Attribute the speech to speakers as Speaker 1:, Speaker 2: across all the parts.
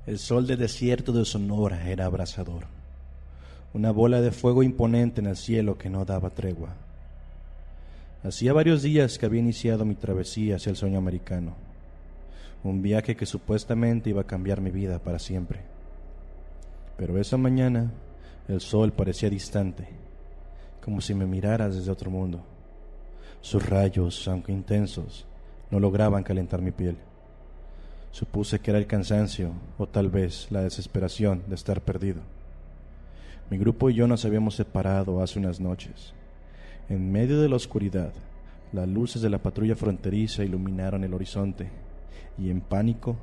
Speaker 1: El sol del desierto de Sonora era abrasador, una bola de fuego imponente en el cielo que no daba tregua. Hacía varios días que había iniciado mi travesía hacia el sueño americano, un viaje que supuestamente iba a cambiar mi vida para siempre. Pero esa mañana el sol parecía distante, como si me mirara desde otro mundo. Sus rayos, aunque intensos, no lograban calentar mi piel. Supuse que era el cansancio o tal vez la desesperación de estar perdido. Mi grupo y yo nos habíamos separado hace unas noches. En medio de la oscuridad, las luces de la patrulla fronteriza iluminaron el horizonte y en pánico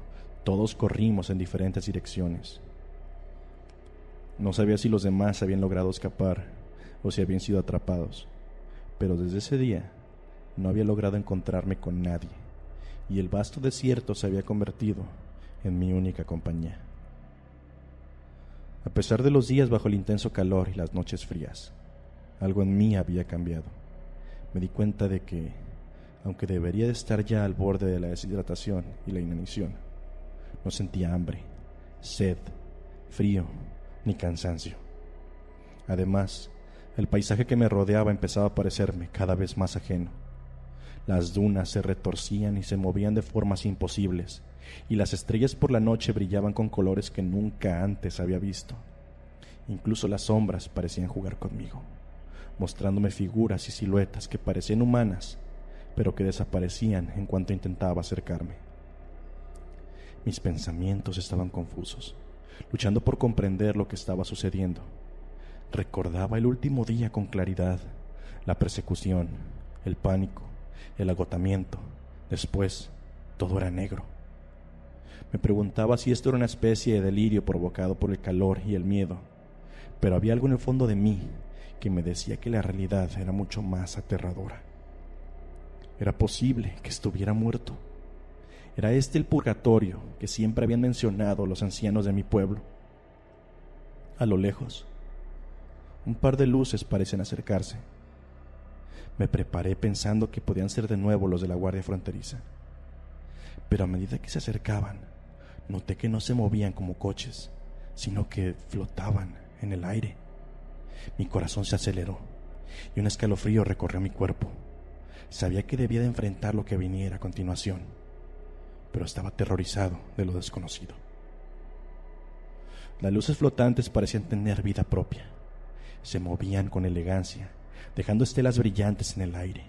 Speaker 1: todos corrimos en diferentes direcciones. No sabía si los demás habían logrado escapar o si habían sido atrapados, pero desde ese día no había logrado encontrarme con nadie y el vasto desierto se había convertido en mi única compañía. A pesar de los días bajo el intenso calor y las noches frías, algo en mí había cambiado. Me di cuenta de que, aunque debería de estar ya al borde de la deshidratación y la inanición, no sentía hambre, sed, frío ni cansancio. Además, el paisaje que me rodeaba empezaba a parecerme cada vez más ajeno. Las dunas se retorcían y se movían de formas imposibles, y las estrellas por la noche brillaban con colores que nunca antes había visto. Incluso las sombras parecían jugar conmigo, mostrándome figuras y siluetas que parecían humanas, pero que desaparecían en cuanto intentaba acercarme. Mis pensamientos estaban confusos, luchando por comprender lo que estaba sucediendo. Recordaba el último día con claridad, la persecución, el pánico, el agotamiento. Después, todo era negro. Me preguntaba si esto era una especie de delirio provocado por el calor y el miedo, pero había algo en el fondo de mí que me decía que la realidad era mucho más aterradora. Era posible que estuviera muerto. Era este el purgatorio que siempre habían mencionado los ancianos de mi pueblo. A lo lejos, un par de luces parecen acercarse. Me preparé pensando que podían ser de nuevo los de la guardia fronteriza. Pero a medida que se acercaban, noté que no se movían como coches, sino que flotaban en el aire. Mi corazón se aceleró y un escalofrío recorrió mi cuerpo. Sabía que debía de enfrentar lo que viniera a continuación, pero estaba aterrorizado de lo desconocido. Las luces flotantes parecían tener vida propia. Se movían con elegancia, dejando estelas brillantes en el aire.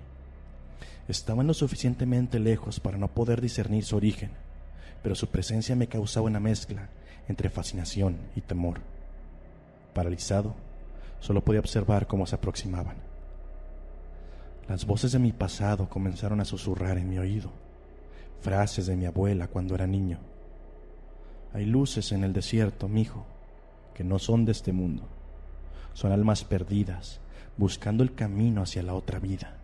Speaker 1: Estaban lo suficientemente lejos para no poder discernir su origen, pero su presencia me causaba una mezcla entre fascinación y temor. Paralizado, solo podía observar cómo se aproximaban. Las voces de mi pasado comenzaron a susurrar en mi oído, frases de mi abuela cuando era niño. Hay luces en el desierto, mijo, que no son de este mundo. Son almas perdidas, buscando el camino hacia la otra vida.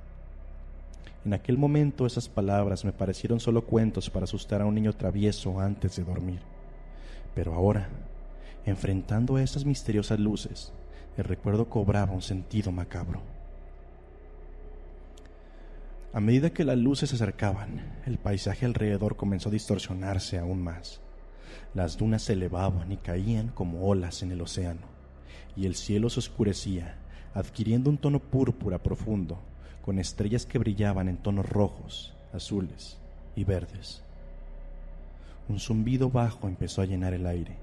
Speaker 1: En aquel momento esas palabras me parecieron solo cuentos para asustar a un niño travieso antes de dormir. Pero ahora, enfrentando a esas misteriosas luces, el recuerdo cobraba un sentido macabro. A medida que las luces se acercaban, el paisaje alrededor comenzó a distorsionarse aún más. Las dunas se elevaban y caían como olas en el océano, y el cielo se oscurecía, adquiriendo un tono púrpura profundo, con estrellas que brillaban en tonos rojos, azules y verdes. Un zumbido bajo empezó a llenar el aire,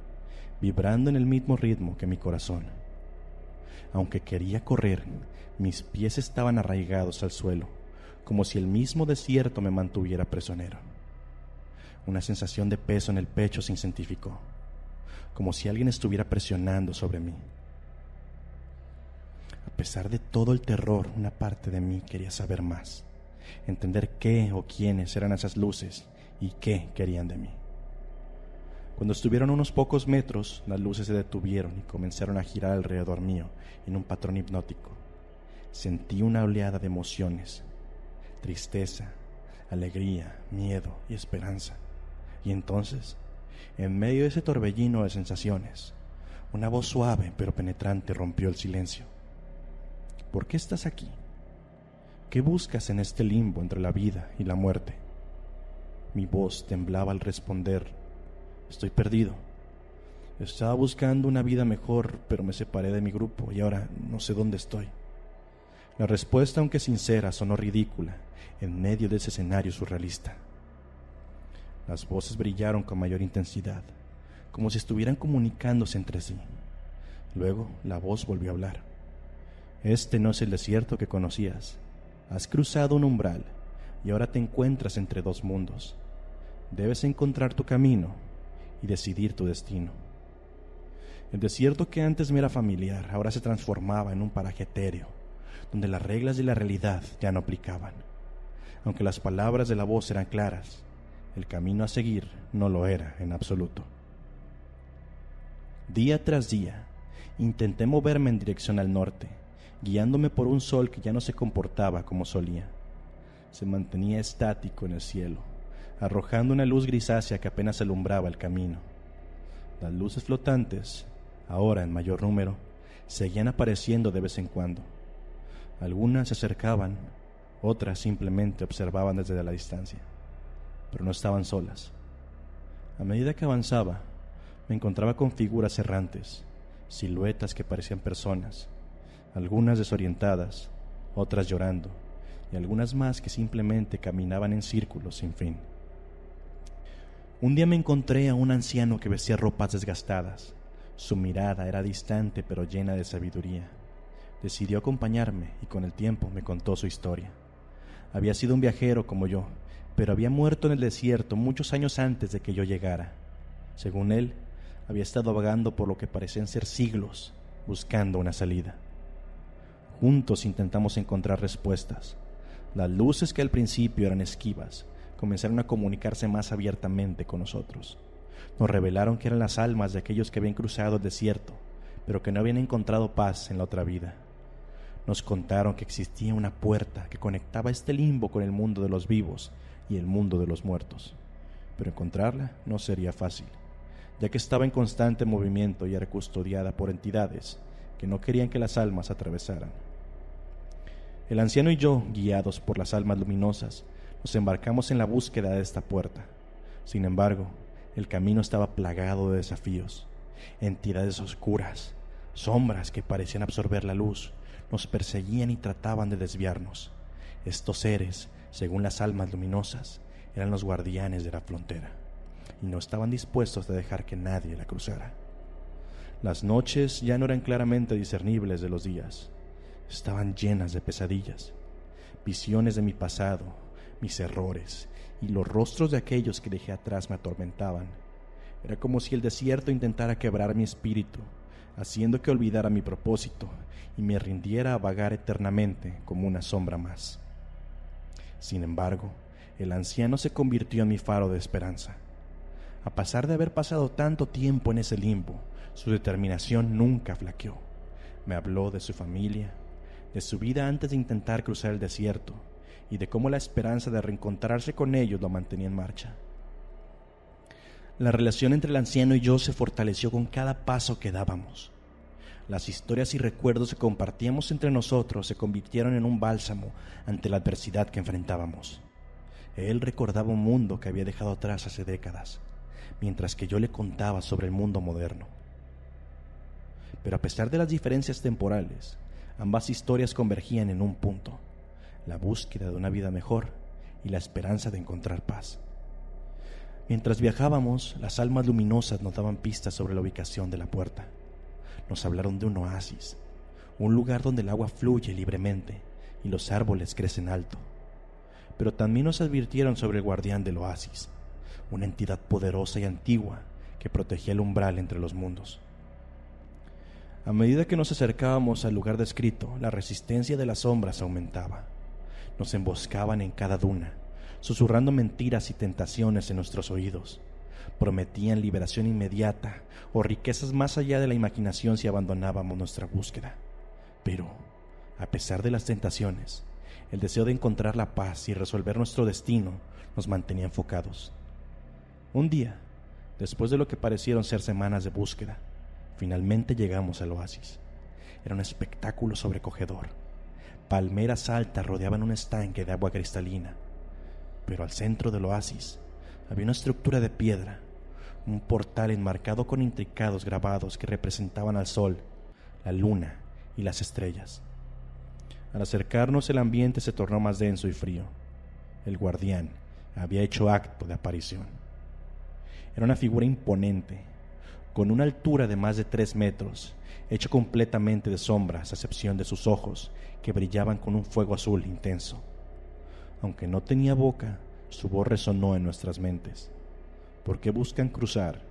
Speaker 1: vibrando en el mismo ritmo que mi corazón. Aunque quería correr, mis pies estaban arraigados al suelo, como si el mismo desierto me mantuviera prisionero. Una sensación de peso en el pecho se intensificó, como si alguien estuviera presionando sobre mí. A pesar de todo el terror, una parte de mí quería saber más, entender qué o quiénes eran esas luces y qué querían de mí. Cuando estuvieron a unos pocos metros, las luces se detuvieron y comenzaron a girar alrededor mío en un patrón hipnótico. Sentí una oleada de emociones, tristeza, alegría, miedo y esperanza. Y entonces, en medio de ese torbellino de sensaciones, una voz suave pero penetrante rompió el silencio. ¿Por qué estás aquí? ¿Qué buscas en este limbo entre la vida y la muerte? Mi voz temblaba al responder: estoy perdido. Estaba buscando una vida mejor, pero me separé de mi grupo y ahora no sé dónde estoy. La respuesta, aunque sincera, sonó ridícula en medio de ese escenario surrealista. Las voces brillaron con mayor intensidad, como si estuvieran comunicándose entre sí. Luego la voz volvió a hablar. Este no es el desierto que conocías. Has cruzado un umbral y ahora te encuentras entre dos mundos. Debes encontrar tu camino y decidir tu destino. El desierto que antes me era familiar ahora se transformaba en un paraje etéreo, donde las reglas de la realidad ya no aplicaban. Aunque las palabras de la voz eran claras, el camino a seguir no lo era en absoluto. Día tras día, intenté moverme en dirección al norte, guiándome por un sol que ya no se comportaba como solía. Se mantenía estático en el cielo, arrojando una luz grisácea que apenas alumbraba el camino. Las luces flotantes, ahora en mayor número, seguían apareciendo de vez en cuando. Algunas se acercaban, otras simplemente observaban desde la distancia, pero no estaban solas. A medida que avanzaba, me encontraba con figuras errantes, siluetas que parecían personas, algunas desorientadas, otras llorando, y algunas más que simplemente caminaban en círculos sin fin. Un día me encontré a un anciano que vestía ropas desgastadas. Su mirada era distante pero llena de sabiduría. Decidió acompañarme y con el tiempo me contó su historia. Había sido un viajero como yo, pero había muerto en el desierto muchos años antes de que yo llegara. Según él, había estado vagando por lo que parecían ser siglos, buscando una salida. Juntos intentamos encontrar respuestas. Las luces que al principio eran esquivas comenzaron a comunicarse más abiertamente con nosotros. Nos revelaron que eran las almas de aquellos que habían cruzado el desierto, pero que no habían encontrado paz en la otra vida. Nos contaron que existía una puerta que conectaba este limbo con el mundo de los vivos y el mundo de los muertos, pero encontrarla no sería fácil, ya que estaba en constante movimiento y era custodiada por entidades que no querían que las almas atravesaran. El anciano y yo, guiados por las almas luminosas, nos embarcamos en la búsqueda de esta puerta. Sin embargo, el camino estaba plagado de desafíos. Entidades oscuras, sombras que parecían absorber la luz, nos perseguían y trataban de desviarnos. Estos seres, según las almas luminosas, eran los guardianes de la frontera, y no estaban dispuestos a dejar que nadie la cruzara. Las noches ya no eran claramente discernibles de los días. Estaban llenas de pesadillas, visiones de mi pasado, mis errores y los rostros de aquellos que dejé atrás me atormentaban. Era como si el desierto intentara quebrar mi espíritu, haciendo que olvidara mi propósito y me rindiera a vagar eternamente como una sombra más. Sin embargo, el anciano se convirtió en mi faro de esperanza. A pesar de haber pasado tanto tiempo en ese limbo, su determinación nunca flaqueó. Me habló de su familia, de su vida antes de intentar cruzar el desierto, y de cómo la esperanza de reencontrarse con ellos lo mantenía en marcha. La relación entre el anciano y yo se fortaleció con cada paso que dábamos. Las historias y recuerdos que compartíamos entre nosotros se convirtieron en un bálsamo ante la adversidad que enfrentábamos. Él recordaba un mundo que había dejado atrás hace décadas, mientras que yo le contaba sobre el mundo moderno. Pero a pesar de las diferencias temporales, ambas historias convergían en un punto: la búsqueda de una vida mejor y la esperanza de encontrar paz. Mientras viajábamos, las almas luminosas nos daban pistas sobre la ubicación de la puerta. Nos hablaron de un oasis, un lugar donde el agua fluye libremente y los árboles crecen alto. Pero también nos advirtieron sobre el guardián del oasis, una entidad poderosa y antigua que protegía el umbral entre los mundos. A medida que nos acercábamos al lugar descrito, la resistencia de las sombras aumentaba. Nos emboscaban en cada duna, susurrando mentiras y tentaciones en nuestros oídos. Prometían liberación inmediata o riquezas más allá de la imaginación si abandonábamos nuestra búsqueda. Pero, a pesar de las tentaciones, el deseo de encontrar la paz y resolver nuestro destino nos mantenía enfocados. Un día, después de lo que parecieron ser semanas de búsqueda, finalmente llegamos al oasis. Era un espectáculo sobrecogedor. Palmeras altas rodeaban un estanque de agua cristalina, pero al centro del oasis había una estructura de piedra, un portal enmarcado con intricados grabados que representaban al sol, la luna y las estrellas. Al acercarnos, el ambiente se tornó más denso y frío. El guardián había hecho acto de aparición. Era una figura imponente, con una altura de más de 3 metros, hecho completamente de sombras, a excepción de sus ojos, que brillaban con un fuego azul intenso. Aunque no tenía boca, su voz resonó en nuestras mentes. ¿Por qué buscan cruzar?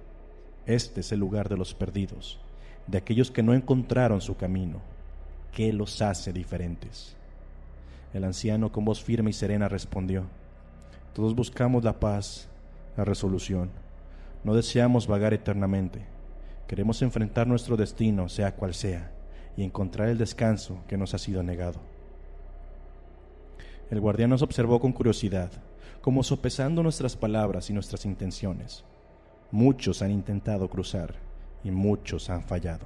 Speaker 1: Este es el lugar de los perdidos, de aquellos que no encontraron su camino. ¿Qué los hace diferentes? El anciano con voz firme y serena respondió: todos buscamos la paz, la resolución. No deseamos vagar eternamente. Queremos enfrentar nuestro destino, sea cual sea, y encontrar el descanso que nos ha sido negado. El guardián nos observó con curiosidad, como sopesando nuestras palabras y nuestras intenciones. Muchos han intentado cruzar y muchos han fallado.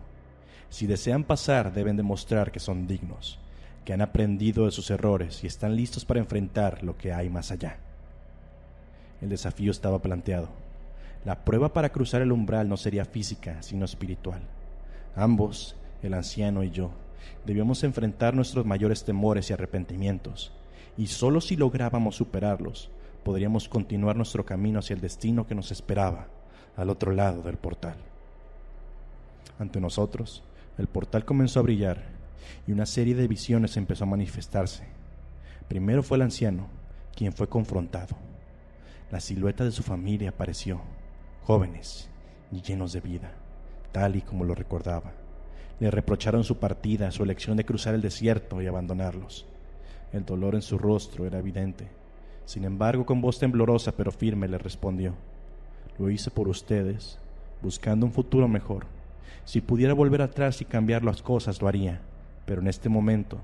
Speaker 1: Si desean pasar, deben demostrar que son dignos, que han aprendido de sus errores y están listos para enfrentar lo que hay más allá. El desafío estaba planteado. La prueba para cruzar el umbral no sería física, sino espiritual. Ambos, el anciano y yo, debíamos enfrentar nuestros mayores temores y arrepentimientos, y solo si lográbamos superarlos, podríamos continuar nuestro camino hacia el destino que nos esperaba al otro lado del portal. Ante nosotros, el portal comenzó a brillar y una serie de visiones empezó a manifestarse. Primero fue el anciano, quien fue confrontado. La silueta de su familia apareció, jóvenes y llenos de vida, tal y como lo recordaba. Le reprocharon su partida, su elección de cruzar el desierto y abandonarlos. El dolor en su rostro era evidente. Sin embargo, con voz temblorosa pero firme le respondió: lo hice por ustedes, buscando un futuro mejor. Si pudiera volver atrás y cambiar las cosas, lo haría, pero en este momento,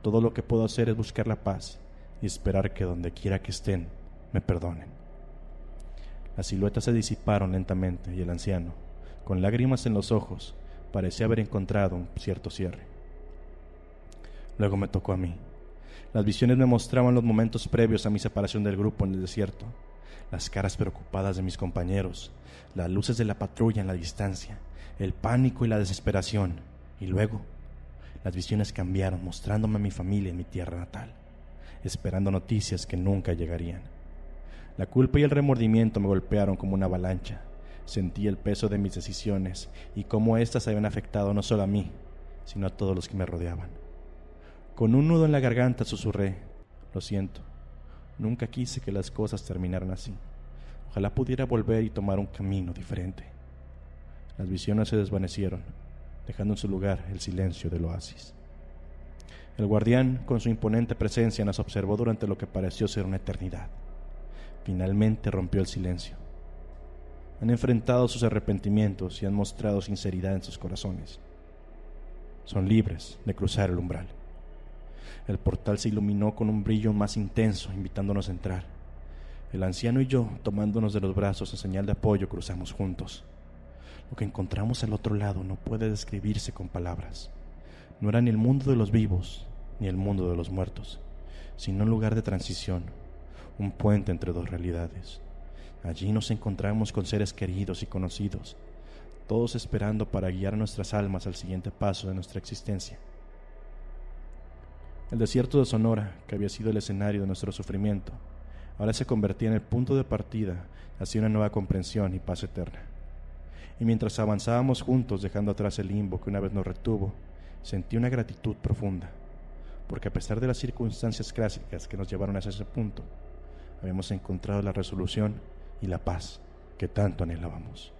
Speaker 1: todo lo que puedo hacer es buscar la paz y esperar que donde quiera que estén, me perdonen. Las siluetas se disiparon lentamente y el anciano, con lágrimas en los ojos, parecía haber encontrado un cierto cierre. Luego me tocó a mí. Las visiones me mostraban los momentos previos a mi separación del grupo en el desierto, las caras preocupadas de mis compañeros, las luces de la patrulla en la distancia, el pánico y la desesperación. Y luego, las visiones cambiaron, mostrándome a mi familia en mi tierra natal, esperando noticias que nunca llegarían. La culpa y el remordimiento me golpearon como una avalancha. Sentí el peso de mis decisiones y cómo éstas habían afectado no solo a mí, sino a todos los que me rodeaban. Con un nudo en la garganta susurré: lo siento, nunca quise que las cosas terminaran así. Ojalá pudiera volver y tomar un camino diferente. Las visiones se desvanecieron, dejando en su lugar el silencio del oasis. El guardián, con su imponente presencia, nos observó durante lo que pareció ser una eternidad. Finalmente rompió el silencio. Han enfrentado sus arrepentimientos y han mostrado sinceridad en sus corazones. Son libres de cruzar el umbral. El portal se iluminó con un brillo más intenso, invitándonos a entrar. El anciano y yo, tomándonos de los brazos en señal de apoyo, cruzamos juntos. Lo que encontramos al otro lado no puede describirse con palabras. No era ni el mundo de los vivos, ni el mundo de los muertos, sino un lugar de transición, un puente entre dos realidades. Allí nos encontramos con seres queridos y conocidos, todos esperando para guiar nuestras almas al siguiente paso de nuestra existencia. El desierto de Sonora, que había sido el escenario de nuestro sufrimiento, ahora se convertía en el punto de partida hacia una nueva comprensión y paz eterna. Y mientras avanzábamos juntos, dejando atrás el limbo que una vez nos retuvo, sentí una gratitud profunda, porque a pesar de las circunstancias clásicas que nos llevaron hacia ese punto, habíamos encontrado la resolución y la paz que tanto anhelábamos.